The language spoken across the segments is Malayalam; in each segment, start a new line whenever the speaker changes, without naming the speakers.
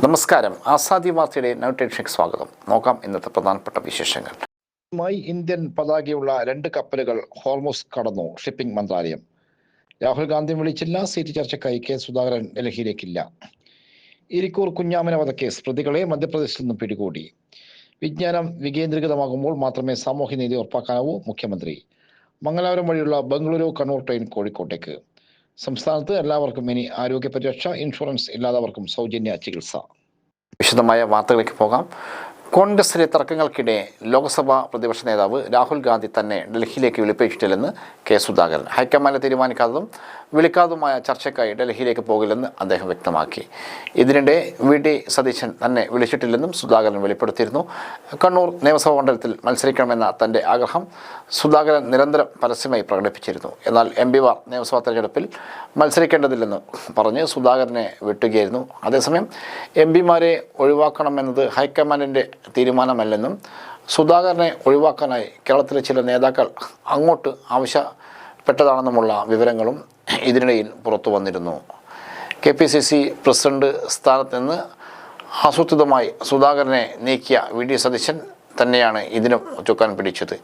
നമസ്കാരം. ആസാദി വാർത്തയുടെ നൗട്ടേഷനിലേക്ക് സ്വാഗതം. നോക്കാം ഇന്നത്തെ പ്രധാനപ്പെട്ട വിശേഷങ്ങൾ.
ഇന്ത്യൻ പതാകയുള്ള 2 കപ്പലുകൾ ഹോർമുസ് കടന്നു. ഷിപ്പിംഗ് മന്ത്രാലയം. രാഹുൽ ഗാന്ധി വിളിച്ചില്ല. സീറ്റ് ചർച്ചയ്ക്കായി കെ സുധാകരൻ ഡൽഹിയിലേക്കില്ല. ഇരിക്കൂർ കുഞ്ഞാമന വധക്കേസ് പ്രതികളെ മധ്യപ്രദേശിൽ നിന്നും പിടികൂടി. വിജ്ഞാനം വികേന്ദ്രീകൃതമാകുമ്പോൾ മാത്രമേ സാമൂഹ്യനീതി ഉറപ്പാക്കാനാവൂ. മുഖ്യമന്ത്രി. മംഗലാപുരം വഴിയുള്ള ബംഗളൂരു കണ്ണൂർ ട്രെയിൻ കോഴിക്കോട്ടേക്ക്. സംസ്ഥാനത്ത് എല്ലാവർക്കും ഇനി ആരോഗ്യ പരിരക്ഷ. ഇൻഷുറൻസ് ഇല്ലാത്തവർക്കും സൗജന്യ ചികിത്സ.
വിശദമായ വാർത്തകളിലേക്ക് പോകാം. കോൺഗ്രസിലെ തർക്കങ്ങൾക്കിടെ ലോക്സഭാ പ്രതിപക്ഷ നേതാവ് രാഹുൽ ഗാന്ധി തന്നെ ഡൽഹിയിലേക്ക് വിളിപ്പിച്ചിട്ടില്ലെന്ന് കെ സുധാകരൻ. ഹൈക്കമാൻഡ് തീരുമാനിക്കാത്തതും വിളിക്കാത്തതുമായ ചർച്ചയ്ക്കായി ഡൽഹിയിലേക്ക് പോകില്ലെന്ന് അദ്ദേഹം വ്യക്തമാക്കി. ഇതിനിടെ വി.ഡി. സതീശൻ തന്നെ വിളിച്ചിട്ടില്ലെന്നും സുധാകരൻ വെളിപ്പെടുത്തിയിരുന്നു. കണ്ണൂർ നിയമസഭാ മണ്ഡലത്തിൽ മത്സരിക്കണമെന്ന തൻ്റെ ആഗ്രഹം സുധാകരൻ നിരന്തരം പരസ്യമായി പ്രകടിപ്പിച്ചിരുന്നു. എന്നാൽ എം.പിമാർ നിയമസഭാ തെരഞ്ഞെടുപ്പിൽ മത്സരിക്കേണ്ടതില്ലെന്ന് പറഞ്ഞ് സുധാകരനെ വെട്ടുകയായിരുന്നു. അതേസമയം എം.പിമാരെ ഒഴിവാക്കണമെന്നത് ഹൈക്കമാൻഡിൻ്റെ തീരുമാനമല്ലെന്നും സുധാകരനെ ഒഴിവാക്കാനായി കേരളത്തിലെ ചില നേതാക്കൾ അങ്ങോട്ട് ആവശ്യപ്പെട്ടതാണെന്നുമുള്ള വിവരങ്ങളും ഇതിനിടയിൽ പുറത്തു വന്നിരുന്നു. KPCC പ്രസിഡന്റ് സ്ഥാനത്ത് നിന്ന് ആസൂത്രിതമായി സുധാകരനെ നീക്കിയ വി.ഡി. സതീശൻ തന്നെയാണ് ഇതിനും ചുക്കാൻ പിടിച്ചത്.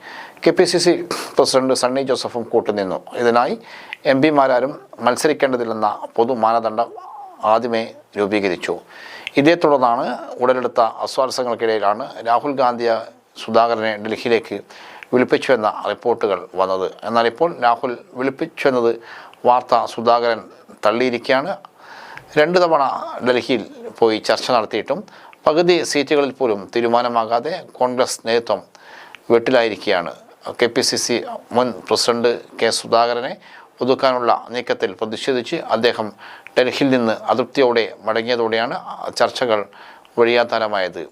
KPCC പ്രസിഡന്റ് സണ്ണി ജോസഫും കൂട്ടുനിന്നു. ഇതിനായി എം.പിമാരും മത്സരിക്കേണ്ടതില്ലെന്ന പൊതു മാനദണ്ഡം ആദ്യമേ രൂപീകരിച്ചു. ഇതേ തുടർന്നാണ് ഉടലെടുത്ത അസ്വാരസ്യങ്ങൾക്കിടയിലാണ് രാഹുൽ ഗാന്ധിയെ സുധാകരനെ ഡൽഹിയിലേക്ക് വിളിപ്പിച്ചുവെന്ന റിപ്പോർട്ടുകൾ വന്നത്. എന്നാൽ ഇപ്പോൾ രാഹുൽ വിളിപ്പിച്ചുവെന്നത് വാർത്ത സുധാകരൻ തള്ളിയിരിക്കുകയാണ്. 2 തവണ ഡൽഹിയിൽ പോയി ചർച്ച നടത്തിയിട്ടും പകുതി സീറ്റുകളിൽ പോലും തീരുമാനമാകാതെ കോൺഗ്രസ് നേതൃത്വം വെട്ടിലായിരിക്കുകയാണ്. KPCC മുൻ പ്രസിഡന്റ് കെ സുധാകരനെ ഒതുക്കാനുള്ള നീക്കത്തിൽ പ്രതിഷേധിച്ച് അദ്ദേഹം ഡൽഹിയിൽ നിന്ന് അതൃപ്തിയോടെ മടങ്ങിയതോടെയാണ് ചർച്ചകൾ വഴിയാധാരമായത്.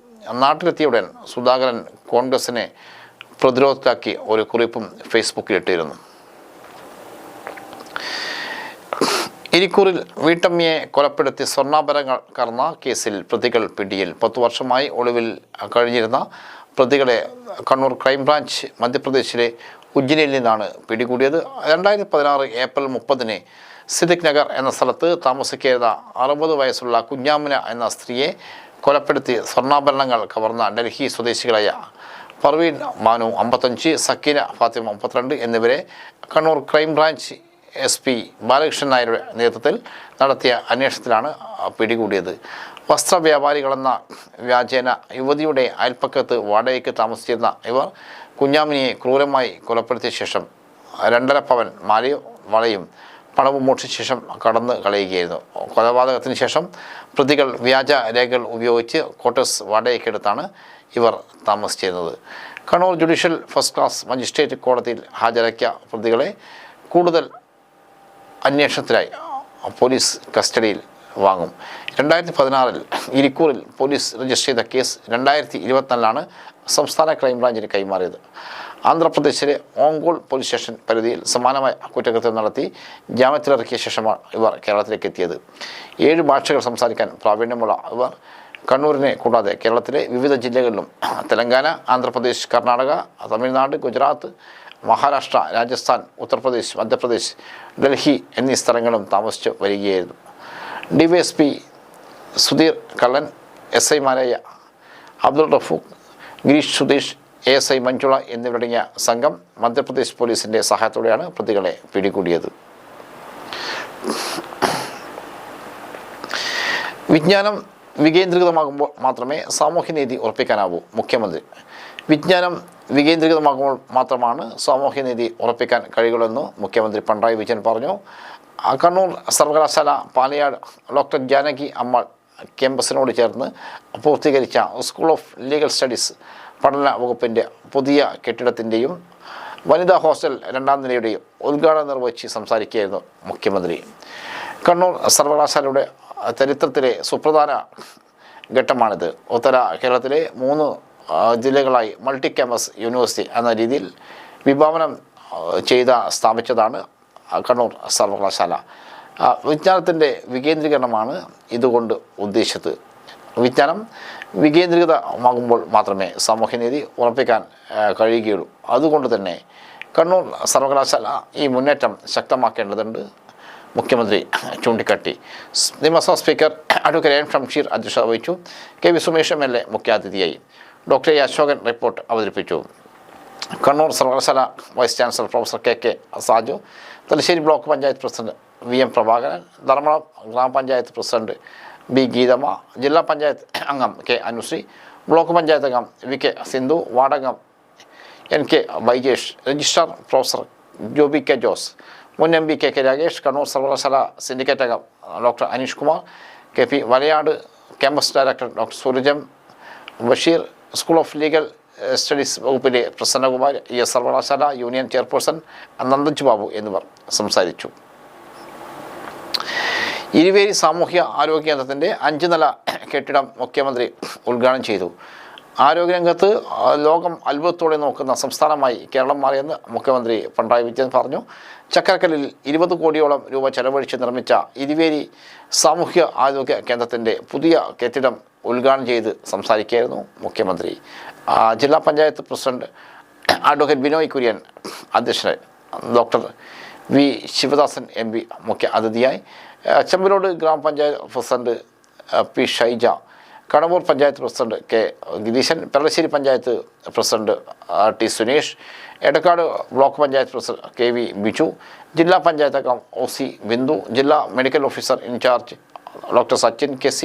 നാട്ടിലെത്തിയുടൻ സുധാകരൻ കോൺഗ്രസിനെ പ്രതിരോധത്തിലാക്കി ഒരു കുറിപ്പും ഫേസ്ബുക്കിലിട്ടിരുന്നു. ഇരിക്കൂറിൽ വീട്ടമ്മയെ കൊലപ്പെടുത്തി സ്വർണ്ണാഭരണങ്ങൾ കവർന്ന കേസിൽ പ്രതികൾ പിടിയിൽ. 10 വർഷമായി ഒളിവിൽ കഴിഞ്ഞിരുന്ന പ്രതികളെ കണ്ണൂർ ക്രൈംബ്രാഞ്ച് മധ്യപ്രദേശിലെ ഉജ്ജയിനിൽ നിന്നാണ് പിടികൂടിയത്. 2016 ഏപ്രിൽ 30-ന് സിദ്ദിഖ് നഗർ എന്ന സ്ഥലത്ത് താമസിക്കുന്ന 60 വയസ്സുള്ള കുഞ്ഞാമന എന്ന സ്ത്രീയെ കൊലപ്പെടുത്തി സ്വർണ്ണാഭരണങ്ങൾ കവർന്ന ഡൽഹി സ്വദേശികളായ പർവീൻ മാനു 55, സക്കീന ഫാത്തിമ 32 എന്നിവരെ കണ്ണൂർ ക്രൈംബ്രാഞ്ച് SP ബാലകൃഷ്ണൻ നായരുടെ നേതൃത്വത്തിൽ നടത്തിയ അന്വേഷണത്തിലാണ് പിടികൂടിയത്. വസ്ത്രവ്യാപാരികളെന്ന വ്യാജേന യുവതിയുടെ അയൽപ്പക്കത്ത് വാടകയ്ക്ക് താമസിച്ചിരുന്ന ഇവർ കുഞ്ഞാമിനിയെ ക്രൂരമായി കൊലപ്പെടുത്തിയ ശേഷം 2.5 പവൻ മാലയും വളയും പണവും മോഷ്ടിച്ച ശേഷം കടന്നു കളയുകയായിരുന്നു. കൊലപാതകത്തിന് ശേഷം പ്രതികൾ വ്യാജ രേഖകൾ ഉപയോഗിച്ച് ക്വാർട്ടേഴ്സ് വാടകയ്ക്കെടുത്താണ് ഇവർ താമസിച്ചിരുന്നത്. Kannur judicial first class magistrate കോടതിയിൽ ഹാജരാക്കിയ പ്രതികളെ കൂടുതൽ അന്വേഷണത്തിനായി പോലീസ് കസ്റ്റഡിയിൽ വാങ്ങും. 2016-ൽ ഇരിക്കൂറിൽ പോലീസ് രജിസ്റ്റർ ചെയ്ത കേസ് 2024-ലാണ് സംസ്ഥാന ക്രൈംബ്രാഞ്ചിന് കൈമാറിയത്. ആന്ധ്രാപ്രദേശിലെ ഓങ്കോൾ പോലീസ് സ്റ്റേഷൻ പരിധിയിൽ സമാനമായ കുറ്റകൃത്യം നടത്തി ജാമ്യത്തിലിറക്കിയ ശേഷമാണ് ഇവർ കേരളത്തിലേക്ക് എത്തിയത്. 7 ഭാഷകൾ സംസാരിക്കാൻ പ്രാവീണ്യമുള്ള ഇവർ കണ്ണൂരിനെ കൂടാതെ കേരളത്തിലെ വിവിധ ജില്ലകളിലും തെലങ്കാന, ആന്ധ്രാപ്രദേശ്, കർണാടക, തമിഴ്നാട്, ഗുജറാത്ത്, മഹാരാഷ്ട്ര, രാജസ്ഥാൻ, ഉത്തർപ്രദേശ്, മധ്യപ്രദേശ്, ഡൽഹി എന്നീ സ്ഥലങ്ങളും താമസിച്ച് വരികയായിരുന്നു. DYSP സുധീർ കള്ളൻ, SI-മാരായ അബ്ദുൾ റഫൂഖ്, ഗിരീഷ് സുധീഷ്, ASI മഞ്ജുള എന്നിവരടങ്ങിയ സംഘം മധ്യപ്രദേശ് പോലീസിൻ്റെ സഹായത്തോടെയാണ് പ്രതികളെ പിടികൂടിയത്. വിജ്ഞാനം വികേന്ദ്രീകൃതമാകുമ്പോൾ മാത്രമേ സാമൂഹ്യനീതി ഉറപ്പിക്കാനാവൂ. മുഖ്യമന്ത്രി. വിജ്ഞാനം വികേന്ദ്രീകൃതമാകുമ്പോൾ മാത്രമാണ് സാമൂഹ്യനീതി ഉറപ്പിക്കാൻ കഴിയുള്ളൂ മുഖ്യമന്ത്രി പിണറായി വിജയൻ പറഞ്ഞു. കണ്ണൂർ സർവകലാശാല പാലയാട് ഡോക്ടർ ജാനകി അമ്മാൾ ക്യാമ്പസിനോട് ചേർന്ന് പൂർത്തീകരിച്ച സ്കൂൾ ഓഫ് ലീഗൽ സ്റ്റഡീസ് പഠന വകുപ്പിൻ്റെ പുതിയ കെട്ടിടത്തിൻ്റെയും വനിതാ ഹോസ്റ്റൽ 2ാം നിലയുടെയും ഉദ്ഘാടനം നിർവഹിച്ച് സംസാരിക്കുകയായിരുന്നു മുഖ്യമന്ത്രി. കണ്ണൂർ സർവകലാശാലയുടെ ചരിത്രത്തിലെ സുപ്രധാന ഘട്ടമാണിത്. ഉത്തര കേരളത്തിലെ 3 ജില്ലകളായി മൾട്ടി ക്യാമ്പസ് യൂണിവേഴ്സിറ്റി എന്ന രീതിയിൽ വിഭാവനം സ്ഥാപിച്ചതാണ് കണ്ണൂർ സർവകലാശാല. വിജ്ഞാനത്തിൻ്റെ വികേന്ദ്രീകരണമാണ് ഇതുകൊണ്ട് ഉദ്ദേശിച്ചത്. വിജ്ഞാനം വികേന്ദ്രീകൃതമാകുമ്പോൾ മാത്രമേ സാമൂഹ്യനീതി ഉറപ്പിക്കാൻ കഴിയുകയുള്ളൂ. അതുകൊണ്ട് തന്നെ കണ്ണൂർ സർവകലാശാല ഈ മുന്നേറ്റം ശക്തമാക്കേണ്ടതുണ്ട്. മുഖ്യമന്ത്രി ചൂണ്ടിക്കാട്ടി. നിയമസഭാ സ്പീക്കർ അഡ്വക്കേറ്റ് എൻ ഷംഷീർ അധ്യക്ഷത വഹിച്ചു. കെ വി സുമേഷ് MLA മുഖ്യാതിഥിയായി. ഡോക്ടർ എ അശോകൻ റിപ്പോർട്ട് അവതരിപ്പിച്ചു. കണ്ണൂർ സർവകലാശാല vice chancellor professor KK Saju, Thalassery block panchayat president VM Prabhakaran, Dharmadam ഗ്രാമപഞ്ചായത്ത് പ്രസിഡന്റ് B ഗീതമ്മ, ജില്ലാ പഞ്ചായത്ത് അംഗം K അനുശ്രീ, ബ്ലോക്ക് പഞ്ചായത്ത് അംഗം VK സിന്ധു, വാർഡംഗം NK Vaijesh, registrar professor Joby K Jose, മുൻ MP KK രാഗേഷ്, കണ്ണൂർ സർവകലാശാല സിൻഡിക്കേറ്റ് അംഗം doctor Aneesh Kumar, KP Valayad campus director doctor Sooraj M Basheer, school of legal studies വകുപ്പിലെ പ്രസന്നകുമാർ, ES സർവകലാശാല യൂണിയൻ ചെയർപേഴ്സൺ നന്ദജ് ബാബു എന്നിവർ സംസാരിച്ചു. ഇരുവേരി സാമൂഹ്യ ആരോഗ്യ കേന്ദ്രത്തിൻ്റെ 5 നില കെട്ടിടം മുഖ്യമന്ത്രി ഉദ്ഘാടനം ചെയ്തു. ആരോഗ്യരംഗത്ത് ലോകം അത്ഭുതത്തോടെ നോക്കുന്ന സംസ്ഥാനമായി കേരളം മാറിയെന്ന് മുഖ്യമന്ത്രി പിണറായി വിജയൻ പറഞ്ഞു. ചക്കരക്കല്ലിൽ 20 കോടിയോളം രൂപ ചെലവഴിച്ച് നിർമ്മിച്ച ഇരുവേരി സാമൂഹ്യ ആരോഗ്യ കേന്ദ്രത്തിൻ്റെ പുതിയ കെട്ടിടം ഉദ്ഘാടനം ചെയ്ത് സംസാരിക്കുകയായിരുന്നു മുഖ്യമന്ത്രി. ജില്ലാ പഞ്ചായത്ത് പ്രസിഡന്റ് അഡ്വക്കേറ്റ് ബിനോയ് കുര്യൻ അധ്യക്ഷനായി. ഡോക്ടർ V ശിവദാസൻ MP മുഖ്യ അതിഥിയായി. ചെമ്പലോട് ഗ്രാമപഞ്ചായത്ത് president P Shaija, Kadavoor panchayat president K Gireeshan, Peralassery panchayat president T Sunesh, Edakkad block panchayat president KV Biju, ജില്ലാ പഞ്ചായത്ത് അംഗം OC ബിന്ദു, ജില്ലാ medical officer in charge doctor Sachin KC,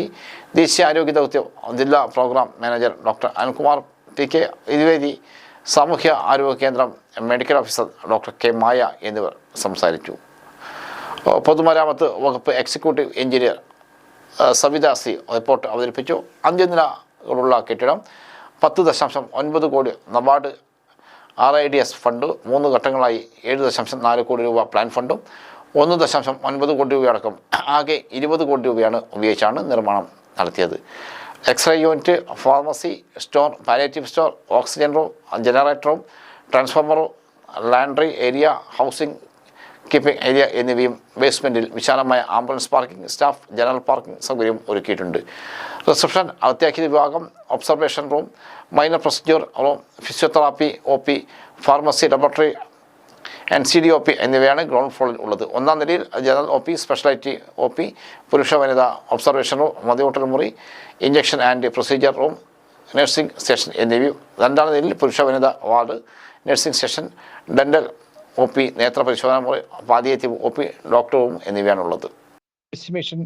ദേശീയ ആരോഗ്യ ദൗത്യം ജില്ലാ programme manager doctor Anilkumar PK, Iruveri സാമൂഹ്യ ആരോഗ്യ കേന്ദ്രം medical officer doctor K Maya എന്നിവർ സംസാരിച്ചു. പൊതുമരാമത്ത് വകുപ്പ് executive engineer Savitha C report അവതരിപ്പിച്ചു. 5 നിലകളുള്ള കെട്ടിടം 10.9 കോടി നബാർഡ് RIDS ഫണ്ട്, 3 ഘട്ടങ്ങളായി 7.4 കോടി രൂപ പ്ലാൻ ഫണ്ടും 1.9 കോടി രൂപയടക്കം ആകെ 20 കോടി രൂപയാണ് ഉപയോഗിച്ചാണ് നിർമ്മാണം നടത്തിയത്. X-ray unit, pharmacy, store, palliative store, oxygen room, generator room, transformer, laundry area, housing keeping area എന്നിവയും ബേസ്മെൻറ്റിൽ വിശാലമായ ambulance parking, staff general parking സൗകര്യം ഒരുക്കിയിട്ടുണ്ട്. റിസപ്ഷൻ, അത്യാഹിത വിഭാഗം, observation room, minor procedure room, physiotherapy OP, pharmacy, laboratory, NCD OP എന്നിവയാണ് ഗ്രൗണ്ട് ഫ്ലോറിൽ ഉള്ളത്. 1-ാം നിലയിൽ ജനറൽ OP, സ്പെഷ്യാലിറ്റി OP, പുരുഷ വനിതാ ഒബ്സർവേഷൻ റൂം, മതിയൂട്ടൽ മുറി, injection and procedure room, nursing station എന്നിവയും 2-ാം നിലയിൽ പുരുഷ വനിതാ ward, nursing station, dental OP, നേത്ര പരിശോധന മുറി, പാലിയേറ്റീവ് OP, ഡോക്ടർ റൂം എന്നിവയാണുള്ളത്.
പശ്ചിമേഷ്യൻ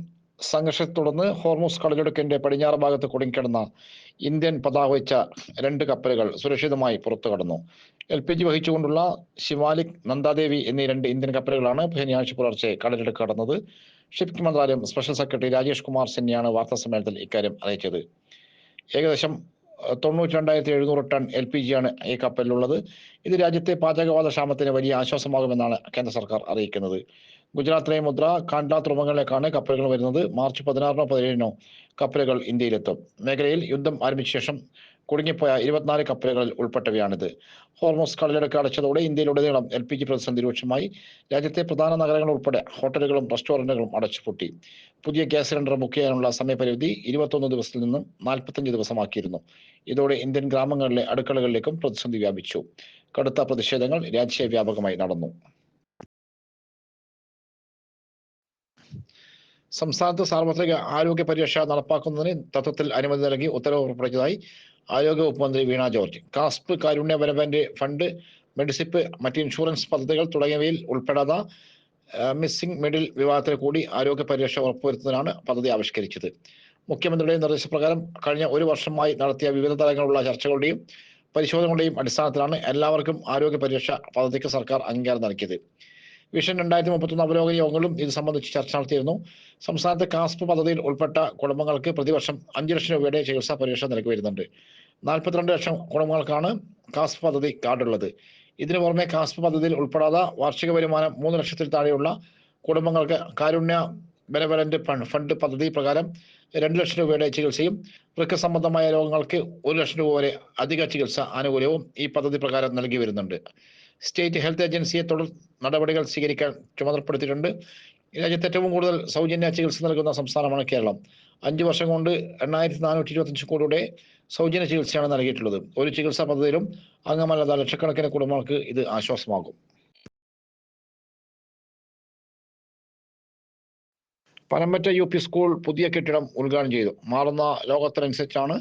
സംഘർഷത്തെ തുടർന്ന് ഹോർമൂസ് കടലിടുക്കിന്റെ പടിഞ്ഞാറ് ഭാഗത്ത് കുടുങ്ങിക്കിടന്ന ഇന്ത്യൻ പതാക വെച്ച 2 കപ്പലുകൾ സുരക്ഷിതമായി പുറത്തു കടന്നു. LPG വഹിച്ചുകൊണ്ടുള്ള ശിവാലിക്, നന്ദാദേവി എന്നീ 2 ഇന്ത്യൻ കപ്പലുകളാണ് ശനിയാഴ്ച പുലർച്ചെ കടലിടുക്ക് കടന്നത്. ഷിപ്പിംഗ് മന്ത്രാലയം സ്പെഷ്യൽ സെക്രട്ടറി രാജേഷ് കുമാർ സിന്യാണ് വാർത്താസമ്മേളനത്തിൽ ഇക്കാര്യം അറിയിച്ചത്. ഏകദേശം 92,700 ടൺ LPGയാണ് ഈ കപ്പലിലുള്ളത്. ഇത് രാജ്യത്തെ പാചകവാത ക്ഷാമത്തിന് വലിയ ആശ്വാസമാകുമെന്നാണ് കേന്ദ്ര സർക്കാർ അറിയിക്കുന്നത്. ഗുജറാത്തിലെ മുദ്ര, കാണ്ഡ്ല തുറമുഖങ്ങളിലേക്കാണ് കപ്പലുകൾ വരുന്നത്. മാർച്ച് 16-നോ 17-നോ കപ്പലുകൾ ഇന്ത്യയിലെത്തും. മേഖലയിൽ യുദ്ധം ആരംഭിച്ച ശേഷം കുടുങ്ങിപ്പോയ 24 കപ്പലുകളിൽ ഉൾപ്പെട്ടവയാണിത്. ഹോർമൂസ് കടലിടുക്ക് അടച്ചതോടെ ഇന്ത്യയിലുടനീളം LPG പ്രതിസന്ധി രൂക്ഷമായി. രാജ്യത്തെ പ്രധാന നഗരങ്ങൾ ഉൾപ്പെടെ ഹോട്ടലുകളും റെസ്റ്റോറന്റുകളും അടച്ചുപൂട്ടി. പുതിയ ഗ്യാസ് സിലിണ്ടർ ബുക്ക് ചെയ്യാനുള്ള സമയപരിധി 21 ദിവസത്തിൽ നിന്നും 45 ദിവസമാക്കിയിരുന്നു. ഇതോടെ ഇന്ത്യൻ ഗ്രാമങ്ങളിലെ അടുക്കളകളിലേക്കും പ്രതിസന്ധി വ്യാപിച്ചു. കടുത്ത പ്രതിഷേധങ്ങൾ രാജ്യവ്യാപകമായി നടന്നു. സംസ്ഥാനത്ത് സാർവത്രിക ആരോഗ്യ പരിരക്ഷ നടപ്പാക്കുന്നതിന് തത്വത്തിൽ അനുമതി നൽകി ഉത്തരവ് പുറപ്പെടുവിച്ചതായി ആരോഗ്യവകുപ്പ് മന്ത്രി വീണ ജോർജ്. കാസ്പ്, കാരുണ്യ ബെനഫിറ്റ് ഫണ്ട്, മെഡിസിപ്പ്, മറ്റ് ഇൻഷുറൻസ് പദ്ധതികൾ തുടങ്ങിയവയിൽ ഉൾപ്പെടാത്ത മിസ്സിംഗ് മിഡിൽ വിഭാഗത്തിൽ കൂടി ആരോഗ്യ പരിരക്ഷ ഉറപ്പുവരുത്തുന്നതിനാണ് പദ്ധതി ആവിഷ്കരിച്ചത്. മുഖ്യമന്ത്രിയുടെ നിർദ്ദേശപ്രകാരം കഴിഞ്ഞ 1 വർഷമായി നടത്തിയ വിവിധ തലങ്ങളിലുള്ള ചർച്ചകളുടെയും പരിശോധനകളുടെയും അടിസ്ഥാനത്തിലാണ് എല്ലാവർക്കും ആരോഗ്യ പരിരക്ഷ പദ്ധതിക്ക് സർക്കാർ അംഗീകാരം നൽകിയത്. വിഷൻ 2031 അവലോകന യോഗങ്ങളും ഇത് സംബന്ധിച്ച് ചർച്ച നടത്തിയിരുന്നു. സംസ്ഥാനത്തെ കാസ്പ് പദ്ധതിയിൽ ഉൾപ്പെട്ട കുടുംബങ്ങൾക്ക് പ്രതിവർഷം 5 ലക്ഷം രൂപയുടെ ചികിത്സാ പരിരക്ഷ നൽകി വരുന്നുണ്ട്. 42 ലക്ഷം കുടുംബങ്ങൾക്കാണ് കാസ്പ് പദ്ധതി കാർഡുള്ളത്. ഇതിനു പുറമെ കാസ്പ് പദ്ധതിയിൽ ഉൾപ്പെടാതെ വാർഷിക വരുമാനം 3 ലക്ഷത്തിൽ താഴെയുള്ള കുടുംബങ്ങൾക്ക് കാരുണ്യ ബെനവലന്റ് ഫണ്ട് പദ്ധതി പ്രകാരം 2 ലക്ഷം രൂപയുടെ ചികിത്സയും വൃക്ക സംബന്ധമായ രോഗങ്ങൾക്ക് 1 ലക്ഷം രൂപ വരെ അധിക ചികിത്സ ആനുകൂല്യവും ഈ പദ്ധതി പ്രകാരം നൽകി വരുന്നുണ്ട്. സ്റ്റേറ്റ് ഹെൽത്ത് ഏജൻസിയെ തുടർ നടപടികൾ സ്വീകരിക്കാൻ ചുമതലപ്പെടുത്തിയിട്ടുണ്ട്. രാജ്യത്ത് ഏറ്റവും കൂടുതൽ സൗജന്യ ചികിത്സ നൽകുന്ന സംസ്ഥാനമാണ് കേരളം. 5 വർഷം കൊണ്ട് 8,425 കോടിയുടെ സൗജന്യ ചികിത്സയാണ് നൽകിയിട്ടുള്ളത്. ഒരു ചികിത്സാ പദ്ധതിയിലും അംഗമല്ലാത്ത ലക്ഷക്കണക്കിന് കുടുംബങ്ങൾക്ക് ഇത് ആശ്വാസമാകും. പനമ്പറ്റ UP സ്കൂൾ പുതിയ കെട്ടിടം ഉദ്ഘാടനം ചെയ്തു. മാറുന്ന ലോകത്തിനനുസരിച്ചാണ്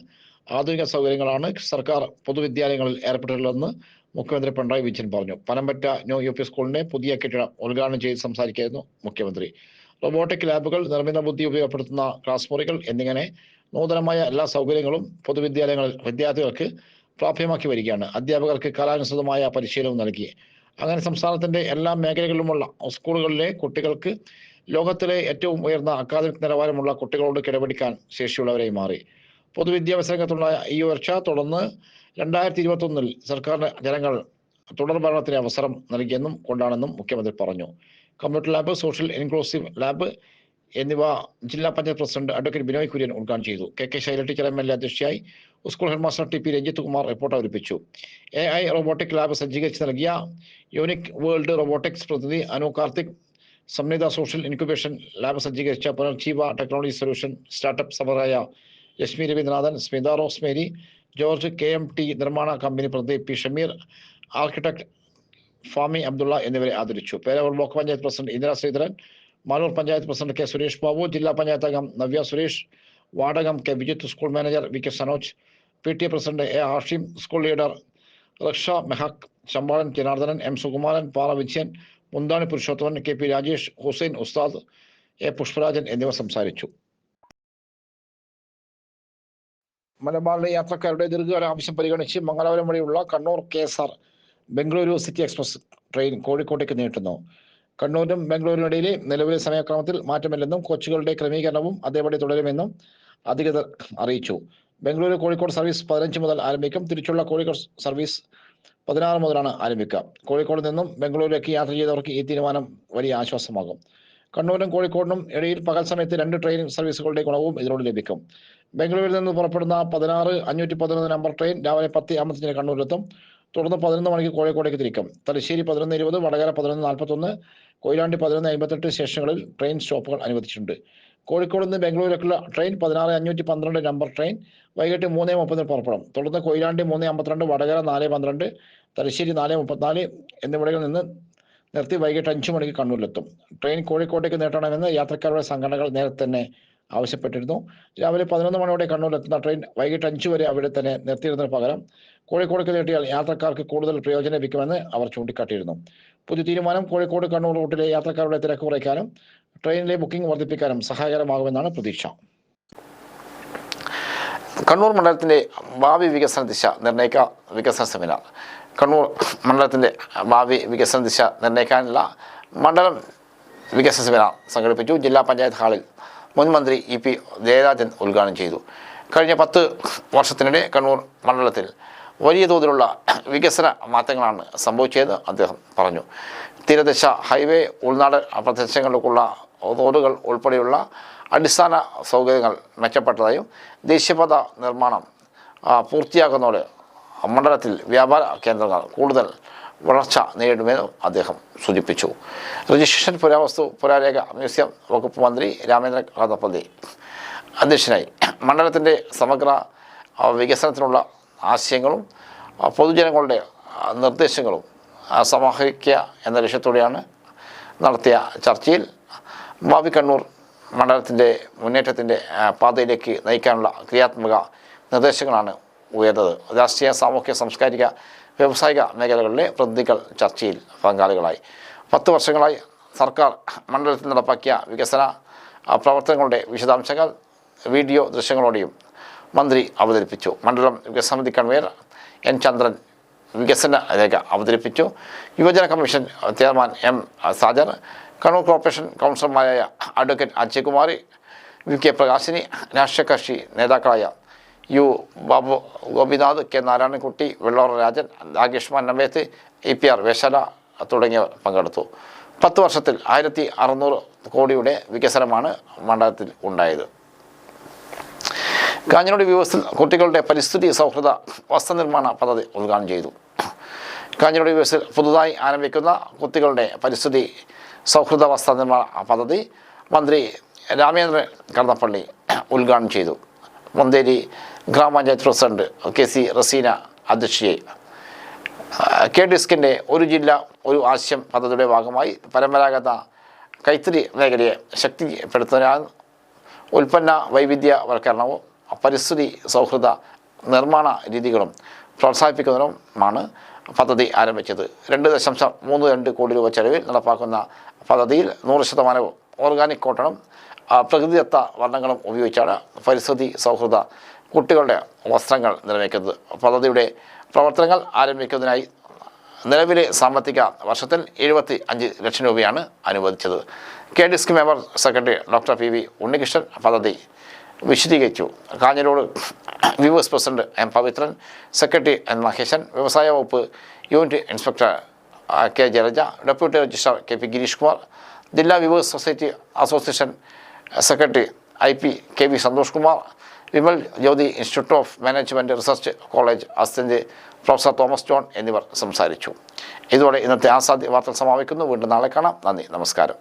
ആധുനിക സൗകര്യങ്ങളാണ് സർക്കാർ പൊതുവിദ്യാലയങ്ങളിൽ ഏർപ്പെട്ടിട്ടുള്ളതെന്ന് മുഖ്യമന്ത്രി പിണറായി വിജയൻ പറഞ്ഞു. പനമ്പറ്റ UP സ്കൂളിന്റെ പുതിയ കെട്ടിടം ഉദ്ഘാടനം ചെയ്ത് സംസാരിക്കുകയായിരുന്നു മുഖ്യമന്ത്രി. റോബോട്ടിക് ലാബുകൾ, നിർമ്മിത ബുദ്ധി ഉപയോഗപ്പെടുത്തുന്ന ക്ലാസ് മുറികൾ എന്നിങ്ങനെ നൂതനമായ എല്ലാ സൗകര്യങ്ങളും പൊതുവിദ്യാലയങ്ങളിൽ വിദ്യാർത്ഥികൾക്ക് പ്രാപ്യമാക്കി വരികയാണ്. അധ്യാപകർക്ക് കാലാനുസൃതമായ പരിശീലനം നൽകി. അങ്ങനെ സംസ്ഥാനത്തിന്റെ എല്ലാ മേഖലകളിലുമുള്ള സ്കൂളുകളിലെ കുട്ടികൾക്ക് ലോകത്തിലെ ഏറ്റവും ഉയർന്ന അക്കാദമിക് നിലവാരമുള്ള കുട്ടികളോട് കിടപിടിക്കാൻ ശേഷിയുള്ളവരായി മാറി. പൊതുവിദ്യാഭ്യാസ രംഗത്തുള്ള ഈ ഉയർച്ച തുടർന്ന് 2021 സർക്കാരിന് ജനങ്ങൾ തുടർ ഭരണത്തിന് അവസരം നൽകിയെന്നും കൊണ്ടാണെന്നും മുഖ്യമന്ത്രി പറഞ്ഞു. Computer lab, social inclusive lab എന്നിവ ജില്ലാ പഞ്ചായത്ത് പ്രസിഡന്റ് അഡ്വക്കേറ്റ് ബിനോയ് കുര്യൻ ഉദ്ഘാടനം ചെയ്തു. KK ശൈല ടീച്ചർ MLA അധ്യക്ഷയായി. School headmaster TP Ranjith Kumar report അവതരിപ്പിച്ചു. AI റോബോട്ടിക് ലാബ് സജ്ജീകരിച്ച് നൽകിയ യൂണിക് വേൾഡ് റോബോട്ടിക്സ് പ്രതിനിധി Anu Karthik, Samnita social incubation lab സജ്ജീകരിച്ച പുനർജീവ ടെക്നോളജി സൊല്യൂഷൻ സ്റ്റാർട്ടപ്പ് സമരായ Lakshmi Raveendranathan, Smitha Rosemary, George, KMT നിർമ്മാണ കമ്പനി പ്രതിനിധി P ഷമീർ, ആർക്കിടെക്ട് ഫാമി അബ്ദുള്ള എന്നിവരെ ആദരിച്ചു. Peravoor block panchayat president Indira Sreedharan, Maloor panchayat president K Suresh Babu, ജില്ലാ പഞ്ചായത്ത് അംഗം നവ്യ സുരേഷ്, വാർഡംഗം K Vijith, school manager VK Sanoj, PTA president A Hashim, school leader Raksha Mehak, Champalan Janardhanan, M Sukumaran, Para Vijayan, മുന്താണി പുരുഷോത്തമൻ, KP രാജേഷ്, ഹുസൈൻ ഉസ്താദ്, A പുഷ്പരാജൻ എന്നിവർ സംസാരിച്ചു. മലബാറിലെ യാത്രക്കാരുടെ ദീർഘകാല ആവശ്യം പരിഗണിച്ച് മംഗലാപുരം വഴിയുള്ള Kannur KSR Bengaluru city express train കോഴിക്കോട്ടേക്ക് നീട്ടുന്നു. കണ്ണൂരിനും ബംഗളൂരിനിടയിലെ നിലവിലെ സമയക്രമത്തിൽ മാറ്റമില്ലെന്നും കോച്ചുകളുടെ ക്രമീകരണവും അതേപടി തുടരുമെന്നും അധികൃതർ അറിയിച്ചു. ബംഗളൂരു കോഴിക്കോട് സർവീസ് 15 മുതൽ ആരംഭിക്കും. തിരിച്ചുള്ള കോഴിക്കോട് സർവീസ് 16 മുതലാണ് ആരംഭിക്കുക. കോഴിക്കോട് നിന്നും ബംഗളൂരിലേക്ക് യാത്ര ചെയ്തവർക്ക് ഈ തീരുമാനം വലിയ ആശ്വാസമാകും. കണ്ണൂരിനും കോഴിക്കോടിനും ഇടയിൽ പകൽ സമയത്ത് 2 ട്രെയിൻ സർവീസുകളുടെ ഗുണവും ഇതിലൂടെ ലഭിക്കും. ബംഗളൂരിൽ നിന്ന് പുറപ്പെടുന്ന 16-511 നമ്പർ ട്രെയിൻ രാവിലെ 10:55 കണ്ണൂരിലെത്തും. തുടർന്ന് 11 മണിക്ക് കോഴിക്കോടേക്ക് തിരിക്കും. തലശ്ശേരി 11:20, വടകര 11:41, കൊയിലാണ്ടി 11:58 സ്റ്റേഷനുകളിൽ ട്രെയിൻ സ്റ്റോപ്പുകൾ അനുവദിച്ചിട്ടുണ്ട്. കോഴിക്കോട് നിന്ന് ബംഗളൂരിലേക്കുള്ള ട്രെയിൻ 16-512 നമ്പർ ട്രെയിൻ വൈകിട്ട് 3:30 പുറപ്പെടും. തുടർന്ന് കൊയിലാണ്ടി 3:52, വടകര 4:12, തലശ്ശേരി 4:34 എന്നിവിടങ്ങളിൽ നിന്ന് നിർത്തി വൈകിട്ട് 5 മണിക്ക് കണ്ണൂരിലെത്തും. ട്രെയിൻ കോഴിക്കോട്ടേക്ക് നീട്ടണമെന്ന് യാത്രക്കാരുടെ സംഘടനകൾ നേരത്തെ തന്നെ ആവശ്യപ്പെട്ടിരുന്നു. രാവിലെ 11 മണിയോടെ കണ്ണൂരിലെത്തുന്ന ട്രെയിൻ വൈകിട്ട് 5 വരെ അവിടെ തന്നെ നിർത്തിയിരുന്നതിന് പകരം കോഴിക്കോടേക്ക് നീട്ടിയാൽ യാത്രക്കാർക്ക് കൂടുതൽ പ്രയോജനം ലഭിക്കുമെന്ന് അവർ ചൂണ്ടിക്കാട്ടിയിരുന്നു. പുതിയ തീരുമാനം കോഴിക്കോട് കണ്ണൂർ റൂട്ടിലെ യാത്രക്കാരുടെ തിരക്ക് കുറയ്ക്കാനും ട്രെയിനിലെ ബുക്കിംഗ് വർദ്ധിപ്പിക്കാനും സഹായകരമാകുമെന്നാണ് പ്രതീക്ഷ.
കണ്ണൂർ മണ്ഡലത്തിൻ്റെ ഭാവി വികസന ദിശ നിർണ്ണയിക്കുക വികസന സെമിനാർ. കണ്ണൂർ മണ്ഡലത്തിൻ്റെ ഭാവി വികസന ദിശ നിർണ്ണയിക്കാനുള്ള മണ്ഡലം വികസന സെമിനാർ സംഘടിപ്പിച്ചു. ജില്ലാ പഞ്ചായത്ത് ഹാളിൽ മുൻ മന്ത്രി EP ജയരാജൻ ഉദ്ഘാടനം ചെയ്തു. കഴിഞ്ഞ 10 വർഷത്തിനിടെ കണ്ണൂർ മണ്ഡലത്തിൽ വലിയ തോതിലുള്ള വികസന മാറ്റങ്ങളാണ് സംഭവിച്ചതെന്ന് അദ്ദേഹം പറഞ്ഞു. തീരദേശ ഹൈവേ, ഉൾനാടൻ പ്രദേശങ്ങളിലേക്കുള്ള റോഡുകൾ ഉൾപ്പെടെയുള്ള അടിസ്ഥാന സൗകര്യങ്ങൾ മെച്ചപ്പെട്ടതായും ദേശീയപാത നിർമ്മാണം പൂർത്തിയാക്കുന്നതോടെ മണ്ഡലത്തിൽ വ്യാപാര കേന്ദ്രങ്ങൾ കൂടുതൽ വളർച്ച നേരിടുമെന്നും അദ്ദേഹം സൂചിപ്പിച്ചു. രജിസ്ട്രേഷൻ, പുരാവസ്തു, പുരാരേഖ മ്യൂസിയം വകുപ്പ് മന്ത്രി രാമേന്ദ്ര കടന്നപ്പള്ളി അധ്യക്ഷനായി. മണ്ഡലത്തിൻ്റെ സമഗ്ര വികസനത്തിനുള്ള ആശയങ്ങളും പൊതുജനങ്ങളുടെ നിർദ്ദേശങ്ങളും സമാഹരിക്കുക എന്ന ലക്ഷ്യത്തോടെയാണ് നടത്തിയ ചർച്ചയിൽ ഭാവി കണ്ണൂർ മണ്ഡലത്തിൻ്റെ മുന്നേറ്റത്തിൻ്റെ പാതയിലേക്ക് നയിക്കാനുള്ള ക്രിയാത്മക നിർദ്ദേശങ്ങളാണ് ഉയർന്നത്. രാഷ്ട്രീയ, സാമൂഹ്യ, സാംസ്കാരിക, വ്യാവസായിക മേഖലകളിലെ പ്രതിനിധികൾ ചർച്ചയിൽ പങ്കാളികളായി. 10 വർഷങ്ങളായി സർക്കാർ മണ്ഡലത്തിൽ നടപ്പാക്കിയ വികസന പ്രവർത്തനങ്ങളുടെ വിശദാംശങ്ങൾ വീഡിയോ ദൃശ്യങ്ങളോടെയും മന്ത്രി അവതരിപ്പിച്ചു. മണ്ഡലം വികസന സമിതി കൺവീനർ N ചന്ദ്രൻ വികസന രേഖ അവതരിപ്പിച്ചു. യുവജന commission chairman M Sajar, Kannur corporation കൗൺസിലർമാരായ അഡ്വക്കേറ്റ് അജയ്കുമാരി, VK പ്രകാശിനി, രാഷ്ട്രീയ കക്ഷി നേതാക്കളായ U Babu Gopinath, K Narayanankutty, Vellora Rajan, Rakesh നമ്പേത്ത്, EPR Veshala തുടങ്ങിയവർ പങ്കെടുത്തു. 10 വർഷത്തിൽ 1600 കോടിയുടെ വികസനമാണ് മണ്ഡലത്തിൽ ഉണ്ടായത്. കാഞ്ഞങ്ങാട് വ്യൂവേഴ്സിൽ കുട്ടികളുടെ പരിസ്ഥിതി സൗഹൃദ വസ്ത്രനിർമ്മാണ പദ്ധതി ഉദ്ഘാടനം ചെയ്തു. കാഞ്ഞങ്ങാട് വ്യൂവേഴ്സിൽ പുതുതായി ആരംഭിക്കുന്ന കുട്ടികളുടെ പരിസ്ഥിതി സൗഹൃദ വസ്ത്രനിർമ്മാണ പദ്ധതി മന്ത്രി രാമേന്ദ്രൻ കടന്നപ്പള്ളി ഉദ്ഘാടനം ചെയ്തു. മന്തേരി ഗ്രാമപഞ്ചായത്ത് പ്രസിഡന്റ് KC റസീന അധ്യക്ഷയായി. KDISCിൻ്റെ ഒരു ജില്ല ഒരു ആശയം പദ്ധതിയുടെ ഭാഗമായി പരമ്പരാഗത കൈത്തറി മേഖലയെ ശക്തിപ്പെടുത്തുന്നതിനാൽ ഉൽപ്പന്ന വൈവിധ്യവൽക്കരണവും പരിസ്ഥിതി സൗഹൃദ നിർമ്മാണ രീതികളും പ്രോത്സാഹിപ്പിക്കുന്നതിനുമാണ് പദ്ധതി ആരംഭിച്ചത്. 2.32 കോടി രൂപ ചെലവിൽ നടപ്പാക്കുന്ന പദ്ധതിയിൽ 100% ഓർഗാനിക് കോട്ടണും പ്രകൃതിദത്ത വർണ്ണങ്ങളും ഉപയോഗിച്ചാണ് പരിസ്ഥിതി സൗഹൃദ കുട്ടികളുടെ വസ്ത്രങ്ങൾ നിർമ്മിക്കുന്നത്. പദ്ധതിയുടെ പ്രവർത്തനങ്ങൾ ആരംഭിക്കുന്നതിനായി നിലവിലെ സാമ്പത്തിക വർഷത്തിൽ 75 ലക്ഷം രൂപയാണ് അനുവദിച്ചത്. KDISC member secretary doctor PV Unnikrishnan പദ്ധതി വിശദീകരിച്ചു. Kanhirode weavers president M Pavithran, secretary N Maheshan, വ്യവസായ വകുപ്പ് unit inspector K Jalaja, deputy registrar KP Girish Kumar, ജില്ലാ weavers society association secretary IP KV Santhosh Kumar, Vimal Jyothi institute of management research college assistant professor Thomas John എന്നിവർ സംസാരിച്ചു. ഇതോടെ ഇന്നത്തെ ആസാദി വാർത്തകൾ സമാപിക്കുന്നു. വീണ്ടും നാളെ കാണാം. നന്ദി, നമസ്കാരം.